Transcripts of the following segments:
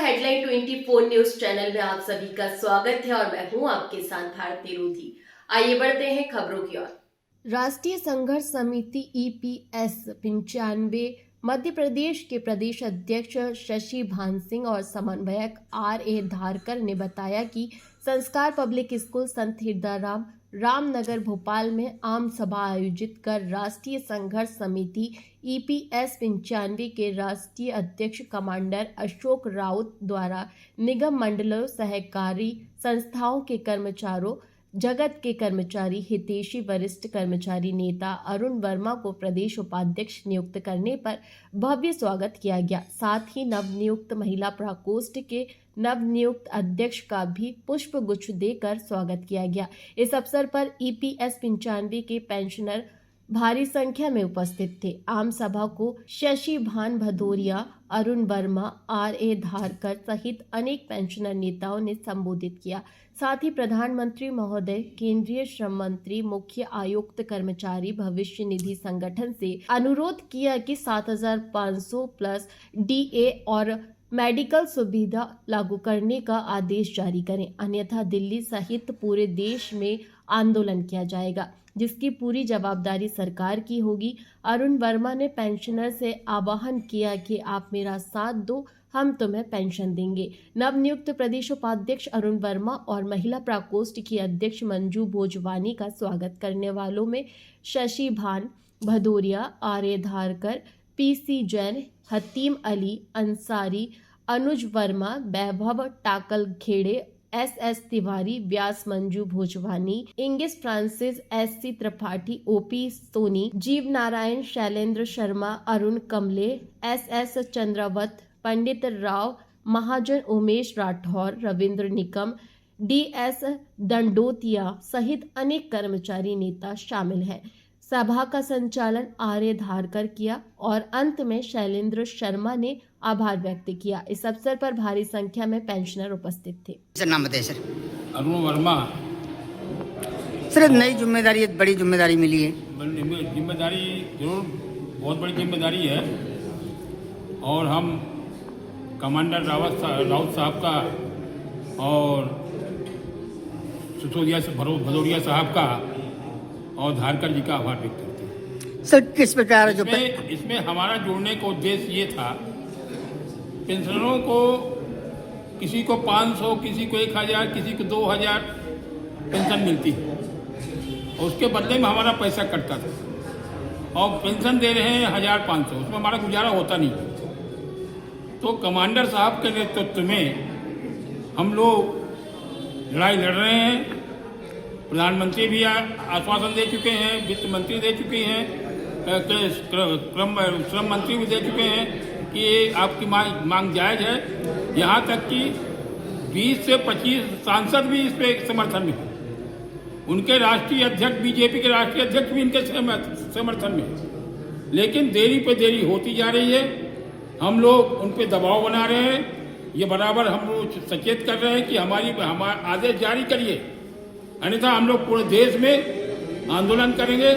Headline 24 news channel में आप सभी का स्वागत है और मैं हूं आपके साथ भारती रोधी। आइए बढ़ते हैं खबरों की ओर। राष्ट्रीय संघर्ष समिति EPS 95 मध्य प्रदेश के प्रदेश अध्यक्ष शशि भान सिंह और समन्वयक RA धारकर ने बताया कि संस्कार पब्लिक स्कूल संत हिरदाराम रामनगर भोपाल में आम सभा आयोजित कर राष्ट्रीय संघर्ष समिति EPS 95 के राष्ट्रीय अध्यक्ष कमांडर अशोक राउत द्वारा निगम मंडलों, सहकारी संस्थाओं के कर्मचारियों, जगत के कर्मचारी, हितैषी वरिष्ठ कर्मचारी नेता अरुण वर्मा को प्रदेश उपाध्यक्ष नियुक्त करने पर भव्य स्वागत किया गया। साथ ही नवनियुक्त महिला प्रकोष्ठ के नवनियुक्त अध्यक्ष का भी पुष्प गुच्छ देकर स्वागत किया गया। इस अवसर पर EPS 95 के पेंशनर भारी संख्या में उपस्थित थे। आम सभा को शशि भान भदौरिया, अरुण वर्मा, RA धारकर सहित अनेक पेंशनर नेताओं ने संबोधित किया। साथ ही प्रधानमंत्री महोदय, केंद्रीय श्रम मंत्री, मुख्य आयुक्त कर्मचारी भविष्य निधि संगठन से अनुरोध किया कि 7,500 प्लस DA और मेडिकल सुविधा लागू करने का आदेश जारी करें, अन्यथा दिल्ली सहित पूरे देश में आंदोलन किया जाएगा, जिसकी पूरी जवाबदारी सरकार की होगी। अरुण वर्मा ने पेंशनर से आह्वान किया कि आप मेरा साथ दो, हम तुम्हें पेंशन देंगे। नवनियुक्त प्रदेश उपाध्यक्ष अरुण वर्मा और महिला प्रकोष्ठ की अध्यक्ष मंजू भोजवानी का स्वागत करने वालों में शशि भान भदौरिया, RA धारकर, PC जैन, हतीम अली अंसारी, अनुज वर्मा, वैभव टाकल खेड़े, SS तिवारी, व्यास मंजू भोजवानी, इंगिस Francis, SC Tripathi, OP Soni, Jeev Narayan, Shailendra Sharma, Arun कमले, SS चंद्रावत, पंडित राव महाजन, उमेश राठौर, रविंद्र निकम, DS दंडोतिया सहित अनेक कर्मचारी नेता शामिल हैं। सभा का संचालन RA धारकर किया और अंत में शैलेंद्र शर्मा ने आभार व्यक्त किया। इस अवसर पर भारी संख्या में पेंशनर उपस्थित थे। सर नाम बताइए सर। अरुण वर्मा। सर नई जिम्मेदारी, एक बड़ी जिम्मेदारी मिली है। जिम्मेदारी जरूर बहुत बड़ी जिम्मेदारी है और हम कमांडर राउत साहब का और सिसोदिया भदौरिया साहब का और धारकर जी का आभार व्यक्त करते हैं। सर किस प्रकार जो इसमें हमारा जुड़ने का उद्देश्य ये था, पेंशनरों को किसी को 500, किसी को 1,000, किसी को 2,000 पेंशन मिलती है और उसके बदले में हमारा पैसा कटता था और पेंशन दे रहे हैं 1,500, उसमें हमारा गुजारा होता नहीं। तो कमांडर साहब के नेतृत्व में हम लोग लड़ाई लड़ रहे हैं। प्रधानमंत्री भी आश्वासन दे चुके हैं, वित्त मंत्री दे चुके हैं, श्रम मंत्री भी दे चुके हैं कि ये आपकी मांग जायज़ है। यहाँ तक कि 20 से 25 सांसद भी इस पर समर्थन में हैं। उनके राष्ट्रीय अध्यक्ष, बीजेपी के राष्ट्रीय अध्यक्ष भी इनके समर्थन में हैं। लेकिन देरी पे देरी होती जा रही है। हम लोग उन पर दबाव बना रहे हैं। ये बराबर हम लोग सचेत कर रहे हैं कि हमारा आदेश जारी करिए, अन्यथा हम लोग पूरे देश में आंदोलन करेंगे,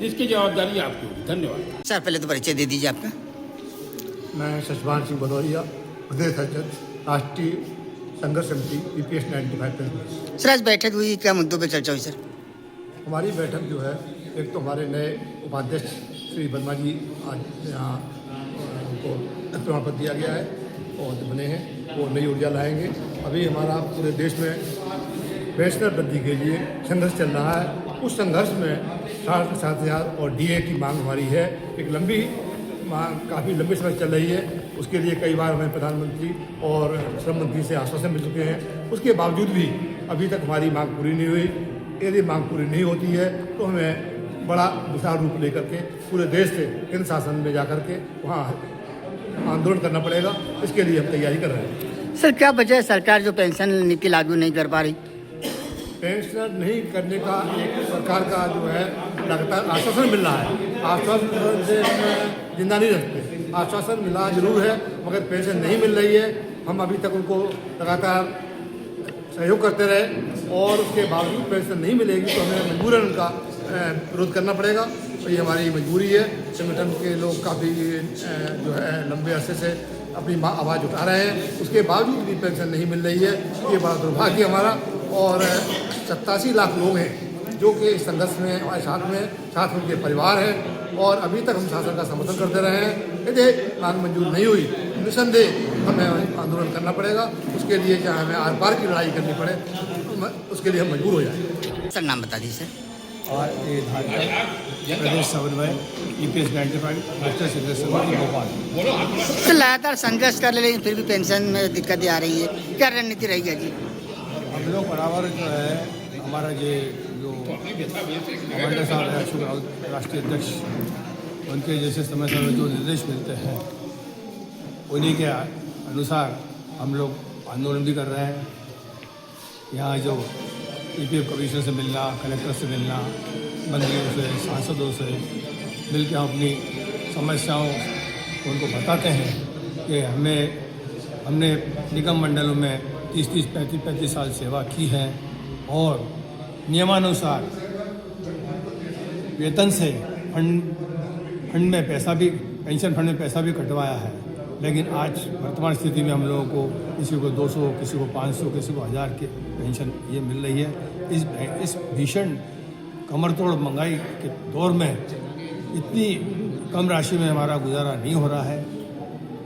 जिसकी जवाबदारी आपकी होगी। धन्यवाद। सर पहले तो परिचय दे दीजिए आपका। मैं शशिभान सिंह भदौरिया, प्रदेश अध्यक्ष राष्ट्रीय संघर्ष समिति EPS 95। सर आज बैठक हुई, क्या मुद्दों पे चर्चा हुई सर? हमारी बैठक जो है, एक तो हमारे नए उपाध्यक्ष श्री वर्मा जी आज यहाँ उनको प्रमाण पत्र दिया गया है और जो बने हैं वो नई ऊर्जा लाएंगे। अभी हमारा पूरे देश में पेंशनर वृद्धि के लिए संघर्ष चल रहा है। उस संघर्ष में 7,000 और DA की मांग हमारी है। एक लंबी मांग, काफ़ी लंबे समय चल रही है। उसके लिए कई बार हमें प्रधानमंत्री और श्रम मंत्री से आश्वासन मिल चुके हैं। उसके बावजूद भी अभी तक हमारी मांग पूरी नहीं हुई। यदि मांग पूरी नहीं होती है तो हमें बड़ा विशाल रूप लेकर के पूरे देश से केंद्र शासन में जाकर के वहाँ आंदोलन करना पड़ेगा। इसके लिए हम तैयारी कर रहे हैं। सर क्या वजह है सरकार जो पेंशन नीति लागू नहीं कर पा रही? पेंशन नहीं करने का एक सरकार का जो है लगातार आश्वासन मिल रहा है। आश्वासन से हम जिंदा नहीं रखते। आश्वासन मिला जरूर है, मगर पेंशन नहीं मिल रही है। हम अभी तक उनको लगातार सहयोग करते रहे और उसके बावजूद पेंशन नहीं मिलेगी तो हमें मजबूरन उनका विरोध करना पड़ेगा। तो ये हमारी मजबूरी है। संगठन के लोग काफ़ी जो है लंबे अरसे से अपनी आवाज़ उठा रहे हैं, उसके बावजूद भी पेंशन नहीं मिल रही है। ये बड़ा दुर्भाग्य हमारा। और 87 लाख लोग हैं जो कि इस संघर्ष में हमारे साथ उनके परिवार हैं, और अभी तक हम शासन का समर्थन करते रहे हैं। यदि मांग मंजूर नहीं हुई, निसंदेह हमें आंदोलन करना पड़ेगा। उसके लिए चाहे हमें आर पार की लड़ाई करनी पड़े, उसके लिए हम मजबूर हो जाएंगे। सर नाम बता दीजिए सर। और ये धारका प्रदेश समन्वय EPS 95 राष्ट्रीय संघर्ष समिति भोपाल। तो लगातार संघर्ष कर ले, लेकिन फिर भी पेंशन में दिक्कतें आ रही है, क्या रणनीति रहेगी जी? हम लोग बराबर जो है हमारा जो कमांडर साहब है अशोक राउत राष्ट्रीय अध्यक्ष, उनके जैसे समय समय जो निर्देश मिलते हैं उन्हीं के अनुसार हम लोग आंदोलन भी कर रहे हैं। यहाँ जो EPF कमिश्नर से मिलना, कलेक्टर से मिलना, मंत्रियों से, सांसदों से मिल के हम अपनी समस्याओं को उनको बताते हैं कि हमने निगम मंडलों में 30-30, 35-35 साल सेवा की है और नियमानुसार वेतन से फंड में पैसा भी, पेंशन फंड में पैसा भी कटवाया है। लेकिन आज वर्तमान स्थिति में हम लोगों को किसी को 200, किसी को 500, किसी को 1000 की पेंशन ये मिल रही है। इस भीषण कमरतोड़ महंगाई के दौर में इतनी कम राशि में हमारा गुजारा नहीं हो रहा है।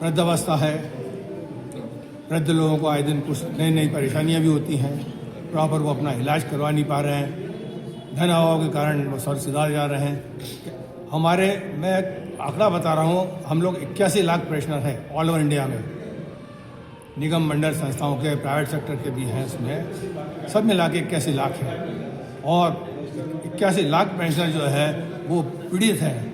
वृद्धावस्था है, वृद्ध लोगों को आए दिन कुछ नई परेशानियां भी होती हैं, प्रॉपर वो अपना इलाज करवा नहीं पा रहे हैं, धन अभाव के कारण वो सर सिधार जा रहे हैं। मैं आंकड़ा बता रहा हूँ, हम लोग 81 लाख पेंशनर हैं ऑल ओवर इंडिया में, निगम मंडल संस्थाओं के, प्राइवेट सेक्टर के भी हैं, उसमें सब मिला के 81 लाख हैं। और 81 लाख पेंशनर जो है वो पीड़ित हैं।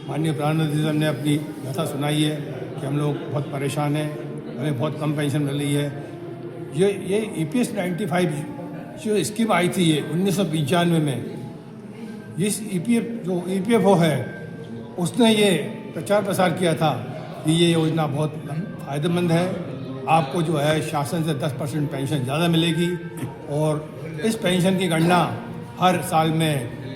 माननीय प्रधानमंत्री साहब ने अपनी व्यथा सुनाई है कि हम लोग बहुत परेशान हैं, हमें बहुत कम पेंशन मिल रही है। ये EPS 95 जो स्कीम आई थी ये 1995 में, इस जो EPFO है उसने ये प्रचार प्रसार किया था कि ये योजना बहुत फ़ायदेमंद है, आपको जो है शासन से 10% पेंशन ज़्यादा मिलेगी और इस पेंशन की गणना हर साल में,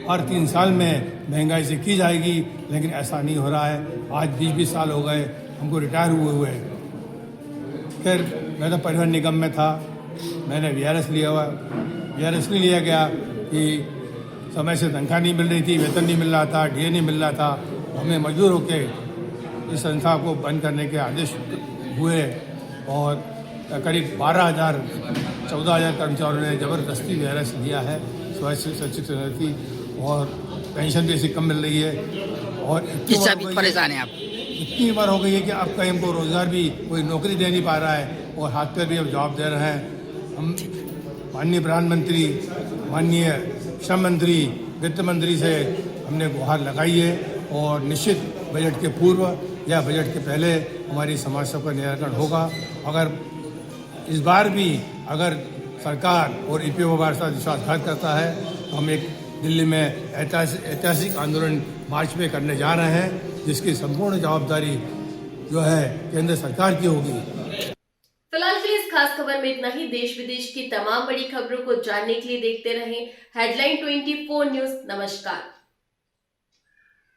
हर 3 साल में महंगाई से की जाएगी। लेकिन ऐसा नहीं हो रहा है। आज 20-20 साल हो गए हमको रिटायर हुए। फिर मैं तो परिवहन निगम में था, मैंने VRS लिया हुआ। VRS इसलिए लिया गया कि समय से तनख्वाह नहीं मिल रही थी, वेतन नहीं मिल रहा था, DA नहीं मिल रहा था। हमें मजबूर होकर इस संस्था को बंद करने के आदेश हुए और करीब 14,000 कर्मचारियों ने ज़बरदस्ती VRS लिया है, स्वैच्छिक समिति, और पेंशन भी ऐसी कम मिल रही है। और कितना परेशान है आप? इतनी उम्र हो गई है कि अब कहीं हमको रोज़गार भी, कोई नौकरी दे नहीं पा रहा है और हाथ पर भी अब जवाब दे रहे हैं। हम माननीय प्रधानमंत्री, माननीय श्रम मंत्री, वित्त मंत्री से हमने गुहार लगाई है और निश्चित बजट के पूर्व या बजट के पहले हमारी समस्या का निराकरण होगा। अगर इस बार भी अगर सरकार और EPFO हमारे साथ विश्वासघात करता है तो हम एक दिल्ली में ऐतिहासिक आंदोलन मार्च में करने जा रहे हैं, जिसकी संपूर्ण जवाबदारी जो है केंद्र सरकार की होगी। फिलहाल के लिए इस खास खबर में इतना ही। देश विदेश की तमाम बड़ी खबरों को जानने के लिए देखते रहें हेडलाइन 24 न्यूज। नमस्कार।